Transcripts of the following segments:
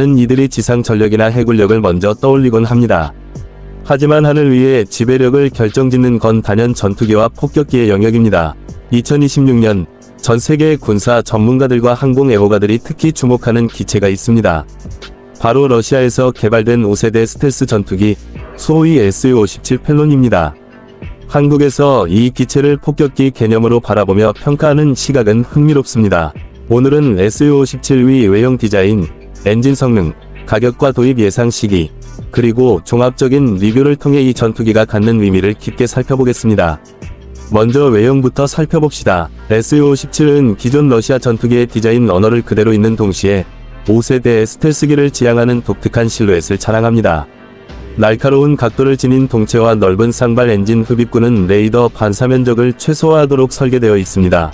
많은 이들이 지상 전력이나 해군력을 먼저 떠올리곤 합니다. 하지만 하늘 위의 지배력을 결정짓는 건 단연 전투기와 폭격기의 영역입니다. 2026년 전 세계의 군사 전문가들과 항공 애호가들이 특히 주목하는 기체가 있습니다. 바로 러시아에서 개발된 5세대 스텔스 전투기 소위 Su-57 펠론입니다. 한국에서 이 기체를 폭격기 개념으로 바라보며 평가하는 시각은 흥미롭습니다. 오늘은 Su-57의 외형 디자인, 엔진 성능, 가격과 도입 예상 시기, 그리고 종합적인 리뷰를 통해 이 전투기가 갖는 의미를 깊게 살펴보겠습니다. 먼저 외형부터 살펴봅시다. Su-57은 기존 러시아 전투기의 디자인 언어를 그대로 잇는 동시에 5세대의 스텔스기를 지향하는 독특한 실루엣을 자랑합니다. 날카로운 각도를 지닌 동체와 넓은 쌍발 엔진 흡입구는 레이더 반사 면적을 최소화하도록 설계되어 있습니다.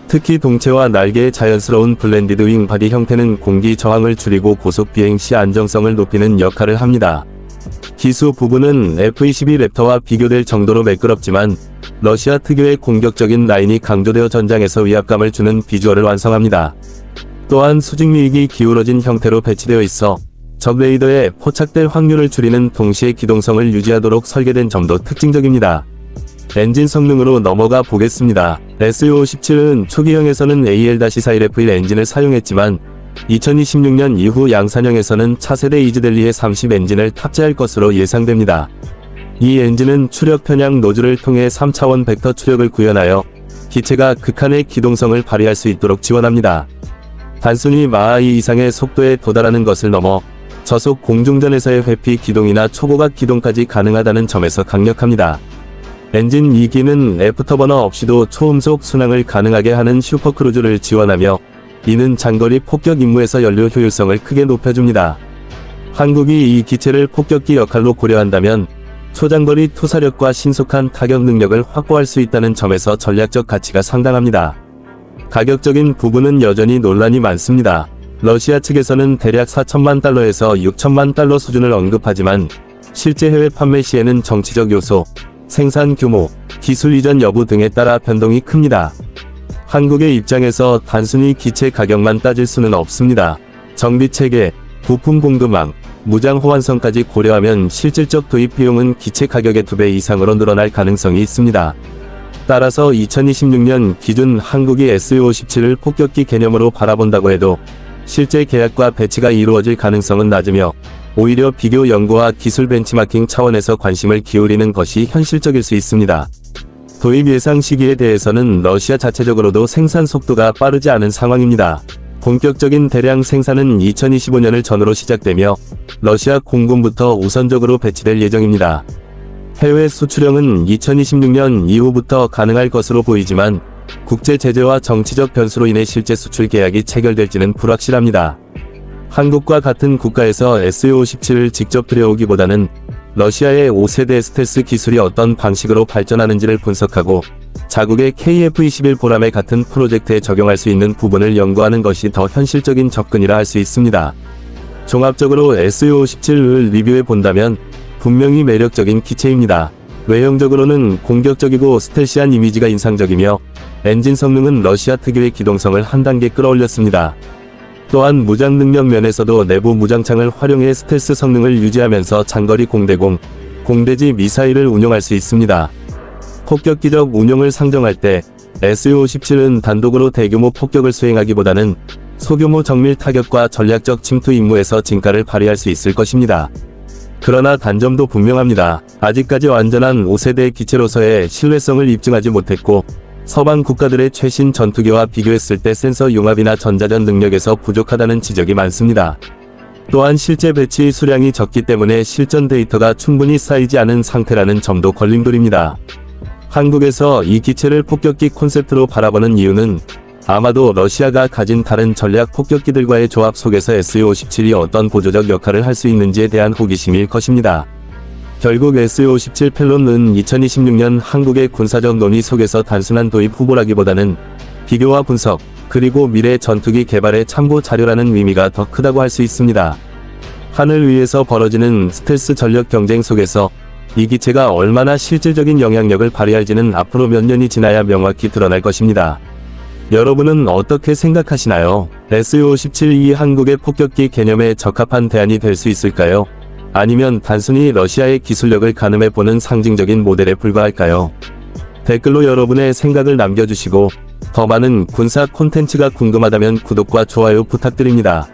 특히 동체와 날개의 자연스러운 블렌디드 윙 바디 형태는 공기 저항을 줄이고 고속 비행 시 안정성을 높이는 역할을 합니다. 기수 부분은 F-22 랩터와 비교될 정도로 매끄럽지만 러시아 특유의 공격적인 라인이 강조되어 전장에서 위압감을 주는 비주얼을 완성합니다. 또한 수직미익이 기울어진 형태로 배치되어 있어 적 레이더에 포착될 확률을 줄이는 동시에 기동성을 유지하도록 설계된 점도 특징적입니다. 엔진 성능으로 넘어가 보겠습니다. Su-57은 초기형에서는 AL-41F1 엔진을 사용했지만 2026년 이후 양산형에서는 차세대 이즈델리의 30 엔진을 탑재할 것으로 예상됩니다. 이 엔진은 추력 편향 노즐을 통해 3차원 벡터 추력을 구현하여 기체가 극한의 기동성을 발휘할 수 있도록 지원합니다. 단순히 마하 2 이상의 속도에 도달하는 것을 넘어 저속 공중전에서의 회피 기동이나 초고각 기동까지 가능하다는 점에서 강력합니다. 엔진 2기는 애프터버너 없이도 초음속 순항을 가능하게 하는 슈퍼크루즈를 지원하며 이는 장거리 폭격 임무에서 연료 효율성을 크게 높여줍니다. 한국이 이 기체를 폭격기 역할로 고려한다면 초장거리 투사력과 신속한 타격 능력을 확보할 수 있다는 점에서 전략적 가치가 상당합니다. 가격적인 부분은 여전히 논란이 많습니다. 러시아 측에서는 대략 4천만 달러에서 6천만 달러 수준을 언급하지만 실제 해외 판매 시에는 정치적 요소, 생산 규모, 기술 이전 여부 등에 따라 변동이 큽니다. 한국의 입장에서 단순히 기체 가격만 따질 수는 없습니다. 정비체계, 부품 공급망, 무장 호환성까지 고려하면 실질적 도입 비용은 기체 가격의 2배 이상으로 늘어날 가능성이 있습니다. 따라서 2026년 기준 한국이 Su-57을 폭격기 개념으로 바라본다고 해도 실제 계약과 배치가 이루어질 가능성은 낮으며 오히려 비교 연구와 기술 벤치마킹 차원에서 관심을 기울이는 것이 현실적일 수 있습니다. 도입 예상 시기에 대해서는 러시아 자체적으로도 생산 속도가 빠르지 않은 상황입니다. 본격적인 대량 생산은 2025년을 전후로 시작되며 러시아 공군부터 우선적으로 배치될 예정입니다. 해외 수출형은 2026년 이후부터 가능할 것으로 보이지만 국제 제재와 정치적 변수로 인해 실제 수출 계약이 체결될지는 불확실합니다. 한국과 같은 국가에서 Su-57을 직접 들여오기보다는 러시아의 5세대 스텔스 기술이 어떤 방식으로 발전하는지를 분석하고 자국의 KF-21 보람에 같은 프로젝트에 적용할 수 있는 부분을 연구하는 것이 더 현실적인 접근이라 할 수 있습니다. 종합적으로 Su-57을 리뷰해 본다면 분명히 매력적인 기체입니다. 외형적으로는 공격적이고 스텔시한 이미지가 인상적이며 엔진 성능은 러시아 특유의 기동성을 한 단계 끌어올렸습니다. 또한 무장 능력 면에서도 내부 무장창을 활용해 스텔스 성능을 유지하면서 장거리 공대공, 공대지 미사일을 운용할 수 있습니다. 폭격기적 운용을 상정할 때 Su-57은 단독으로 대규모 폭격을 수행하기보다는 소규모 정밀 타격과 전략적 침투 임무에서 진가를 발휘할 수 있을 것입니다. 그러나 단점도 분명합니다. 아직까지 완전한 5세대 기체로서의 신뢰성을 입증하지 못했고 서방 국가들의 최신 전투기와 비교했을 때 센서 융합이나 전자전 능력에서 부족하다는 지적이 많습니다. 또한 실제 배치 수량이 적기 때문에 실전 데이터가 충분히 쌓이지 않은 상태라는 점도 걸림돌입니다. 한국에서 이 기체를 폭격기 콘셉트로 바라보는 이유는 아마도 러시아가 가진 다른 전략 폭격기들과의 조합 속에서 Su-57이 어떤 보조적 역할을 할 수 있는지에 대한 호기심일 것입니다. 결국 Su-57 펠론은 2026년 한국의 군사적 논의 속에서 단순한 도입 후보라기보다는 비교와 분석, 그리고 미래 전투기 개발의 참고 자료라는 의미가 더 크다고 할 수 있습니다. 하늘 위에서 벌어지는 스텔스 전력 경쟁 속에서 이 기체가 얼마나 실질적인 영향력을 발휘할지는 앞으로 몇 년이 지나야 명확히 드러날 것입니다. 여러분은 어떻게 생각하시나요? Su-17이 한국의 폭격기 개념에 적합한 대안이 될 수 있을까요? 아니면 단순히 러시아의 기술력을 가늠해보는 상징적인 모델에 불과할까요? 댓글로 여러분의 생각을 남겨주시고 더 많은 군사 콘텐츠가 궁금하다면 구독과 좋아요 부탁드립니다.